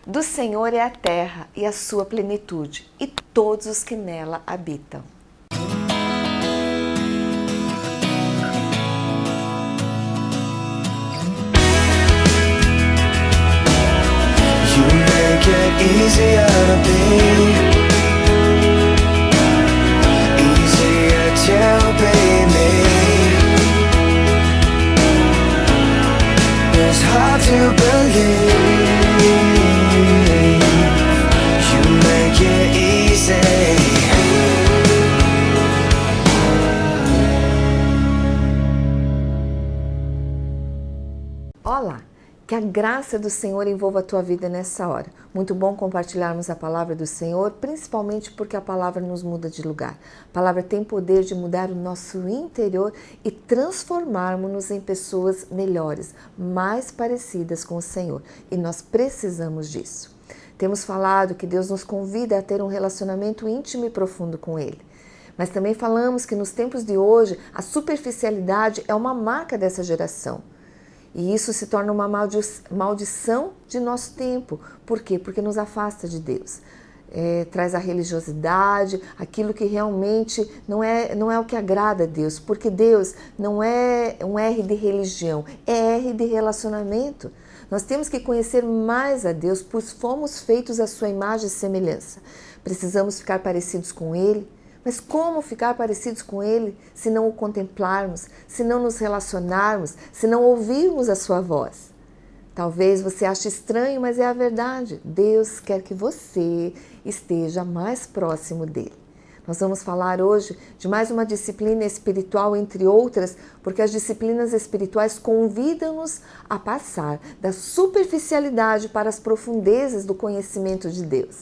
Do Senhor é a terra e a sua plenitude, e todos os que nela habitam. You make it easier to be, easier to be me. It's hard to believe. You make it easy. Olá! Que a graça do Senhor envolva a tua vida nessa hora. Muito bom compartilharmos a palavra do Senhor, principalmente porque a palavra nos muda de lugar. A palavra tem poder de mudar o nosso interior e transformarmos-nos em pessoas melhores, mais parecidas com o Senhor. E nós precisamos disso. Temos falado que Deus nos convida a ter um relacionamento íntimo e profundo com Ele. Mas também falamos que nos tempos de hoje, a superficialidade é uma marca dessa geração. E isso se torna uma maldição de nosso tempo. Por quê? Porque nos afasta de Deus. Traz a religiosidade, aquilo que realmente não é o que agrada a Deus. Porque Deus não é um R de religião, é R de relacionamento. Nós temos que conhecer mais a Deus, pois fomos feitos à sua imagem e semelhança. Precisamos ficar parecidos com Ele. Mas como ficar parecidos com Ele se não o contemplarmos, se não nos relacionarmos, se não ouvirmos a sua voz? Talvez você ache estranho, mas é a verdade. Deus quer que você esteja mais próximo dEle. Nós vamos falar hoje de mais uma disciplina espiritual, entre outras, porque as disciplinas espirituais convidam-nos a passar da superficialidade para as profundezas do conhecimento de Deus.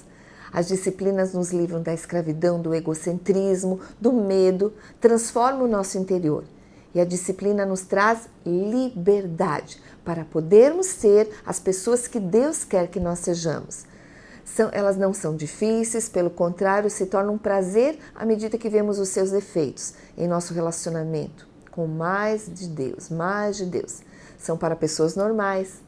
As disciplinas nos livram da escravidão, do egocentrismo, do medo, transformam o nosso interior. E a disciplina nos traz liberdade para podermos ser as pessoas que Deus quer que nós sejamos. Elas não são difíceis, pelo contrário, se tornam um prazer à medida que vemos os seus efeitos em nosso relacionamento com mais de Deus, mais de Deus. São para pessoas normais.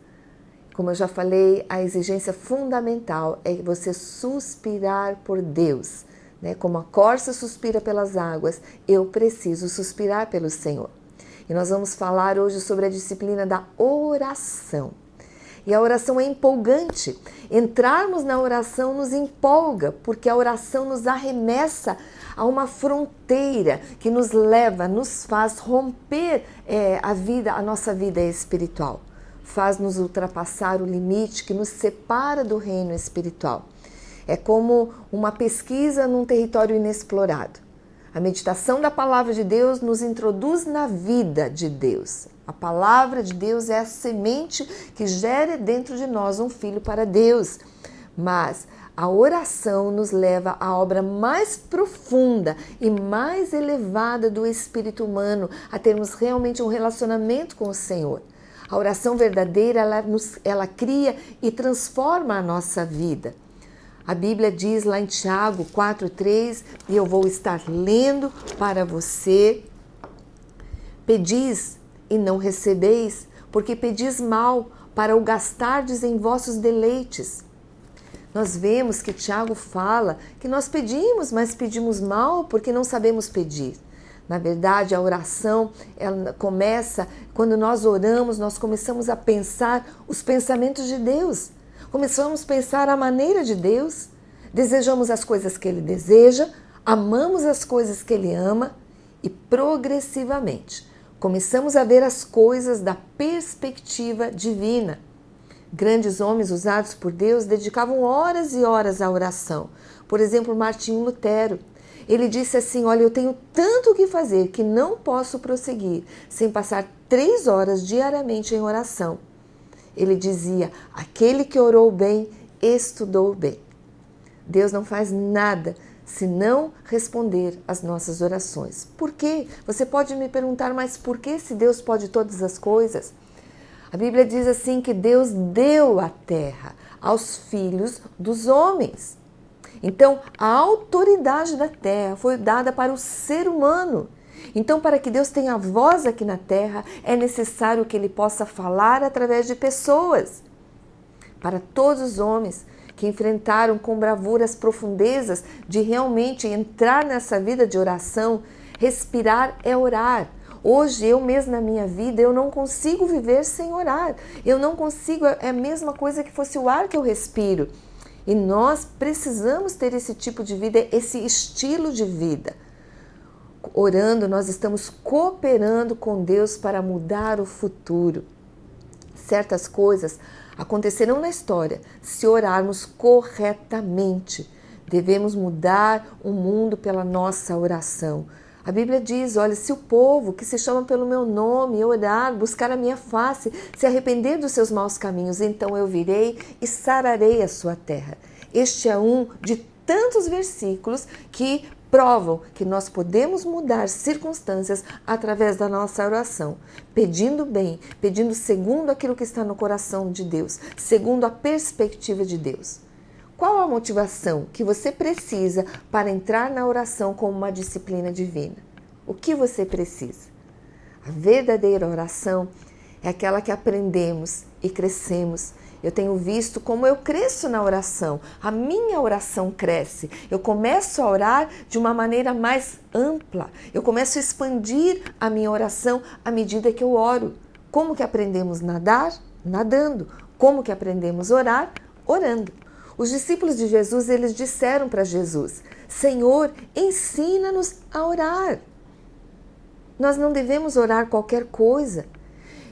Como eu já falei, a exigência fundamental é você suspirar por Deus. Como a corça suspira pelas águas, eu preciso suspirar pelo Senhor. E nós vamos falar hoje sobre a disciplina da oração. E a oração é empolgante. Entrarmos na oração nos empolga, porque a oração nos arremessa a uma fronteira que nos leva, nos faz romper a nossa vida espiritual. Faz-nos ultrapassar o limite que nos separa do reino espiritual. É como uma pesquisa num território inexplorado. A meditação da palavra de Deus nos introduz na vida de Deus. A palavra de Deus é a semente que gera dentro de nós um filho para Deus. Mas a oração nos leva à obra mais profunda e mais elevada do espírito humano, a termos realmente um relacionamento com o Senhor. A oração verdadeira, ela cria e transforma a nossa vida. A Bíblia diz lá em Tiago 4,3, e eu vou estar lendo para você: pedis e não recebeis, porque pedis mal, para o gastardes em vossos deleites. Nós vemos que Tiago fala que nós pedimos, mas pedimos mal porque não sabemos pedir. Na verdade, a oração ela começa, quando nós oramos, nós começamos a pensar os pensamentos de Deus. Começamos a pensar a maneira de Deus, desejamos as coisas que Ele deseja, amamos as coisas que Ele ama e progressivamente começamos a ver as coisas da perspectiva divina. Grandes homens usados por Deus dedicavam horas e horas à oração. Por exemplo, Martinho Lutero. Ele disse assim: olha, eu tenho tanto o que fazer que não posso prosseguir sem passar 3 horas diariamente em oração. Ele dizia: aquele que orou bem, estudou bem. Deus não faz nada se não responder às nossas orações. Por quê? Você pode me perguntar, mas por que se Deus pode todas as coisas? A Bíblia diz assim que Deus deu a terra aos filhos dos homens. Então, a autoridade da terra foi dada para o ser humano. Então, para que Deus tenha voz aqui na terra, é necessário que Ele possa falar através de pessoas. para todos os homens que enfrentaram com bravura as profundezas de realmente entrar nessa vida de oração. Respirar é orar. Hoje, eu mesmo na minha vida, eu não consigo viver sem orar. Eu não consigo, é a mesma coisa que fosse o ar que eu respiro. E nós precisamos ter esse tipo de vida, esse estilo de vida. Orando, nós estamos cooperando com Deus para mudar o futuro. Certas coisas acontecerão na história se orarmos corretamente. Devemos mudar o mundo pela nossa oração. A Bíblia diz, olha, se o povo que se chama pelo meu nome orar, buscar a minha face, se arrepender dos seus maus caminhos, então eu virei e sararei a sua terra. Este é um de tantos versículos que provam que nós podemos mudar circunstâncias através da nossa oração, pedindo bem, pedindo segundo aquilo que está no coração de Deus, segundo a perspectiva de Deus. Qual a motivação que você precisa para entrar na oração como uma disciplina divina? O que você precisa? A verdadeira oração é aquela que aprendemos e crescemos. Eu tenho visto como eu cresço na oração. A minha oração cresce. Eu começo a orar de uma maneira mais ampla. Eu começo a expandir a minha oração à medida que eu oro. Como que aprendemos a nadar? Nadando. Como que aprendemos a orar? Orando. Os discípulos de Jesus, eles disseram para Jesus, Senhor, ensina-nos a orar. Nós não devemos orar qualquer coisa.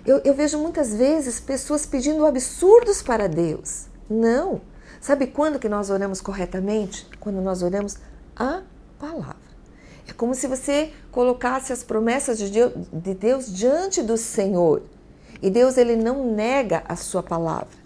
Eu vejo muitas vezes pessoas pedindo absurdos para Deus. Não. Sabe quando que nós oramos corretamente? Quando nós oramos a palavra. É como se você colocasse as promessas de Deus diante do Senhor. E Deus, ele não nega a sua palavra.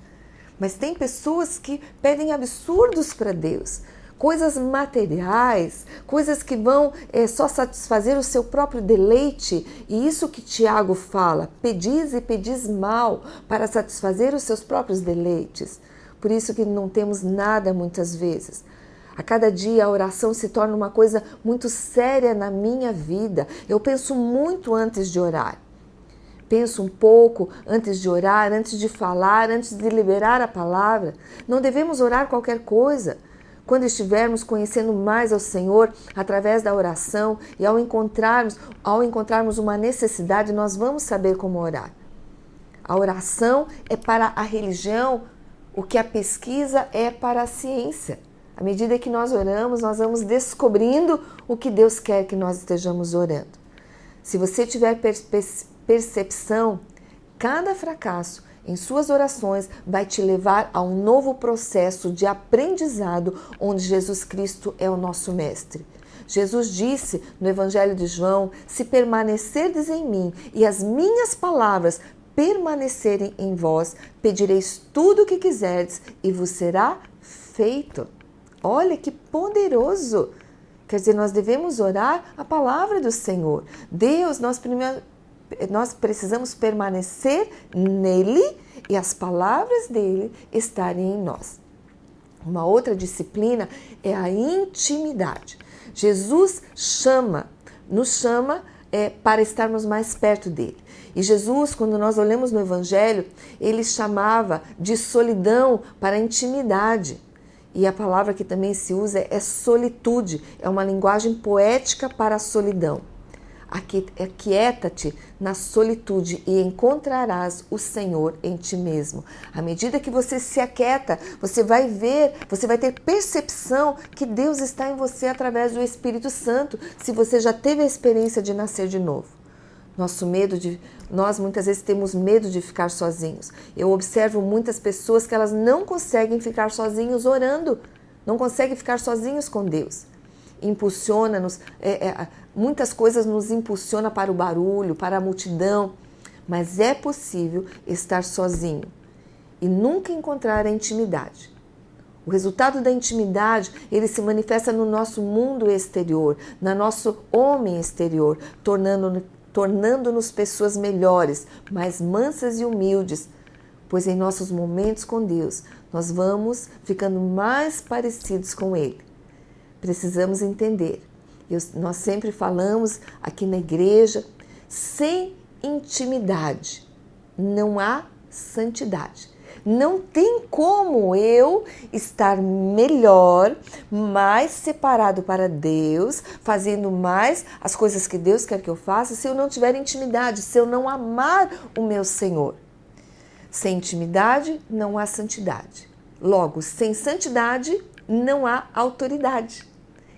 Mas tem pessoas que pedem absurdos para Deus, coisas materiais, coisas que vão só satisfazer o seu próprio deleite. E isso que Tiago fala, pedis e pedis mal para satisfazer os seus próprios deleites. Por isso que não temos nada muitas vezes. A cada dia a oração se torna uma coisa muito séria na minha vida. Eu penso muito antes de orar. Penso um pouco antes de orar, antes de falar, antes de liberar a palavra. Não devemos orar qualquer coisa. Quando estivermos conhecendo mais ao Senhor através da oração e ao encontrarmos uma necessidade, nós vamos saber como orar. A oração é para a religião o que a pesquisa é para a ciência. À medida que nós oramos, nós vamos descobrindo o que Deus quer que nós estejamos orando. Se você tiver percepção, cada fracasso em suas orações vai te levar a um novo processo de aprendizado onde Jesus Cristo é o nosso mestre. Jesus disse no Evangelho de João, se permanecerdes em mim e as minhas palavras permanecerem em vós, pedireis tudo o que quiserdes e vos será feito. Olha que poderoso! Quer dizer, nós devemos orar a palavra do Senhor. Deus, nós precisamos permanecer nele e as palavras dele estarem em nós. Uma outra disciplina é a intimidade. Jesus nos chama para estarmos mais perto dele. E Jesus, quando nós olhamos no Evangelho, ele chamava de solidão para a intimidade. E a palavra que também se usa é solitude, é uma linguagem poética para a solidão. Aquieta-te na solitude e encontrarás o Senhor em ti mesmo. À medida que você se aquieta, você vai ter percepção que Deus está em você através do Espírito Santo, se você já teve a experiência de nascer de novo. Nós muitas vezes temos medo de ficar sozinhos. Eu observo muitas pessoas que elas não conseguem ficar sozinhos orando, não conseguem ficar sozinhos com Deus. Impulsiona-nos, muitas coisas nos impulsionam para o barulho, para a multidão, mas é possível estar sozinho e nunca encontrar a intimidade. O resultado da intimidade, ele se manifesta no nosso mundo exterior, no nosso homem exterior, tornando-nos pessoas melhores, mais mansas e humildes, pois em nossos momentos com Deus, nós vamos ficando mais parecidos com Ele. Precisamos entender, nós sempre falamos aqui na igreja, sem intimidade não há santidade. Não tem como eu estar melhor, mais separado para Deus, fazendo mais as coisas que Deus quer que eu faça, se eu não tiver intimidade, se eu não amar o meu Senhor. Sem intimidade, não há santidade. Logo, sem santidade, não há autoridade.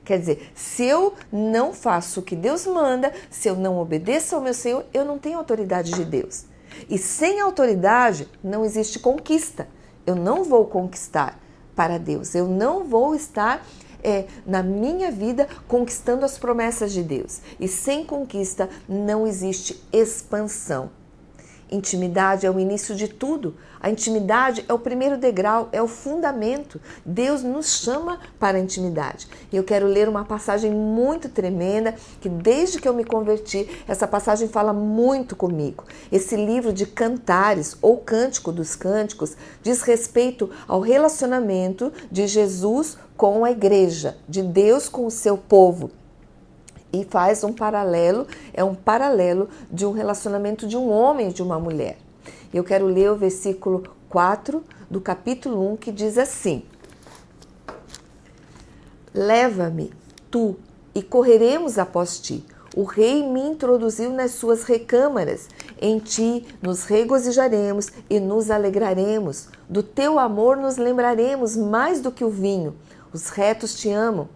Quer dizer, se eu não faço o que Deus manda, se eu não obedeço ao meu Senhor, eu não tenho autoridade de Deus. E sem autoridade não existe conquista. Eu não vou conquistar para Deus. Eu não vou estar na minha vida conquistando as promessas de Deus. E sem conquista não existe expansão. Intimidade é o início de tudo. A intimidade é o primeiro degrau, é o fundamento. Deus nos chama para a intimidade. E eu quero ler uma passagem muito tremenda, que desde que eu me converti, essa passagem fala muito comigo. Esse livro de Cantares, ou Cântico dos Cânticos, diz respeito ao relacionamento de Jesus com a igreja, de Deus com o seu povo. E faz um paralelo de um relacionamento de um homem e de uma mulher. Eu quero ler o versículo 4 do capítulo 1, que diz assim: Leva-me, tu, e correremos após ti. O rei me introduziu nas suas recâmaras. Em ti nos regozijaremos e nos alegraremos. Do teu amor nos lembraremos mais do que o vinho. Os retos te amam.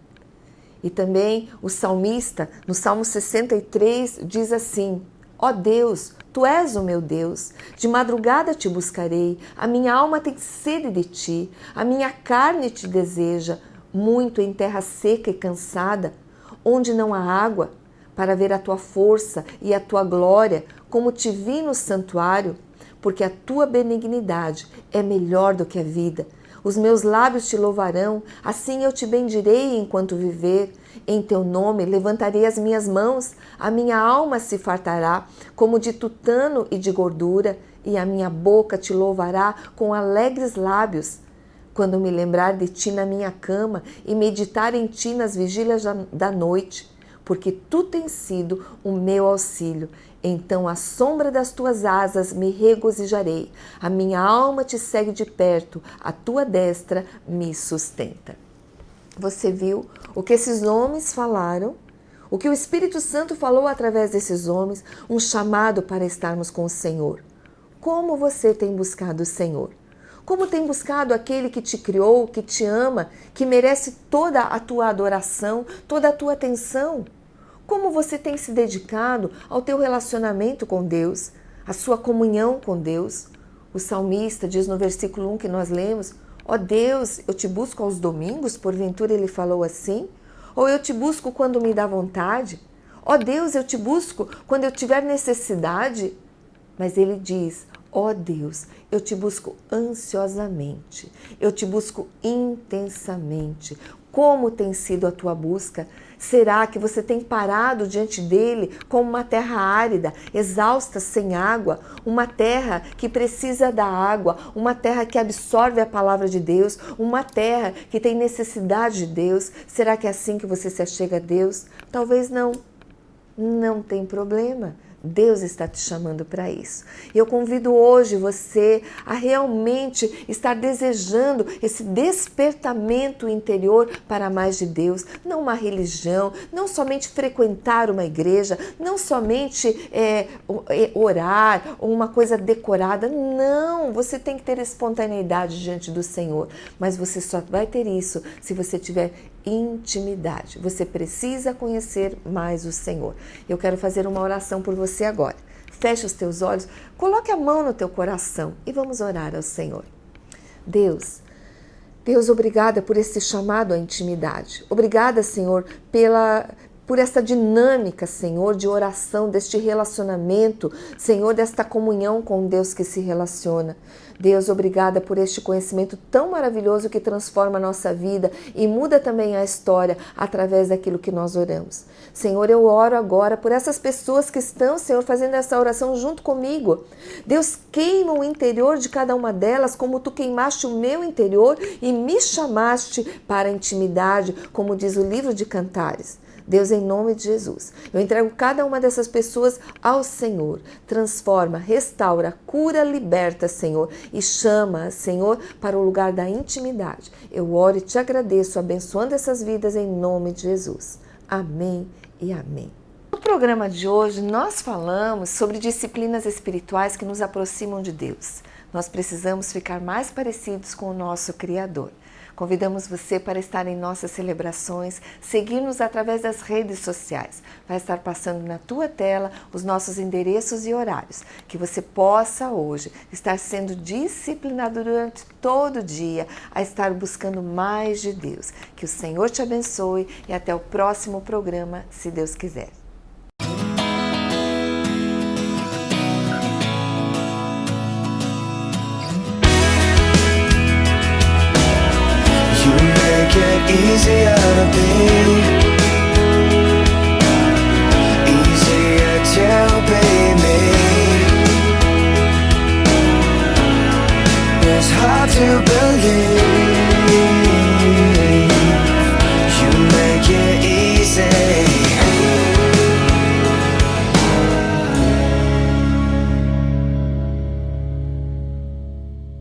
E também o salmista, no Salmo 63, diz assim: Ó Deus, tu és o meu Deus, de madrugada te buscarei, a minha alma tem sede de ti, a minha carne te deseja, muito em terra seca e cansada, onde não há água, para ver a tua força e a tua glória, como te vi no santuário, porque a tua benignidade é melhor do que a vida. Os meus lábios te louvarão, assim eu te bendirei enquanto viver. Em teu nome levantarei as minhas mãos, a minha alma se fartará, como de tutano e de gordura, e a minha boca te louvará com alegres lábios. Quando me lembrar de ti na minha cama e meditar em ti nas vigílias da noite, porque tu tens sido o meu auxílio. Então, à sombra das tuas asas me regozijarei. A minha alma te segue de perto, a tua destra me sustenta. Você viu o que esses homens falaram? O que o Espírito Santo falou através desses homens? Um chamado para estarmos com o Senhor. Como você tem buscado o Senhor? Como tem buscado aquele que te criou, que te ama, que merece toda a tua adoração, toda a tua atenção? Como você tem se dedicado ao teu relacionamento com Deus, à sua comunhão com Deus? O salmista diz no versículo 1 que nós lemos: Ó Deus, eu te busco aos domingos, porventura ele falou assim? Ou eu te busco quando me dá vontade? Ó Deus, eu te busco quando eu tiver necessidade? Mas ele diz: ó Deus, eu te busco ansiosamente, eu te busco intensamente. Como tem sido a tua busca? Será que você tem parado diante dele como uma terra árida, exausta, sem água? Uma terra que precisa da água, uma terra que absorve a palavra de Deus, uma terra que tem necessidade de Deus. Será que é assim que você se achega a Deus? Talvez não. Não tem problema. Deus está te chamando para isso. Eu convido hoje você a realmente estar desejando esse despertamento interior para mais de Deus, não uma religião, não somente frequentar uma igreja, não somente orar ou uma coisa decorada. Não, você tem que ter espontaneidade diante do Senhor, mas você só vai ter isso se você tiver intimidade. Você precisa conhecer mais o Senhor. Eu quero fazer uma oração por você agora. Feche os teus olhos, coloque a mão no teu coração e vamos orar ao Senhor. Deus, obrigada por esse chamado à intimidade. Obrigada, Senhor, por essa dinâmica, Senhor, de oração, deste relacionamento, Senhor, desta comunhão com Deus que se relaciona. Deus, obrigada por este conhecimento tão maravilhoso que transforma a nossa vida e muda também a história através daquilo que nós oramos. Senhor, eu oro agora por essas pessoas que estão, Senhor, fazendo essa oração junto comigo. Deus, queima o interior de cada uma delas como tu queimaste o meu interior e me chamaste para a intimidade, como diz o livro de Cantares. Deus, em nome de Jesus, eu entrego cada uma dessas pessoas ao Senhor. Transforma, restaura, cura, liberta, Senhor, e chama, Senhor, para o lugar da intimidade. Eu oro e te agradeço, abençoando essas vidas em nome de Jesus. Amém e amém. No programa de hoje, nós falamos sobre disciplinas espirituais que nos aproximam de Deus. Nós precisamos ficar mais parecidos com o nosso Criador. Convidamos você para estar em nossas celebrações, seguir-nos através das redes sociais. Vai estar passando na tua tela os nossos endereços e horários, que você possa hoje estar sendo disciplinado durante todo o dia a estar buscando mais de Deus. Que o Senhor te abençoe e até o próximo programa, se Deus quiser. Make it easier to be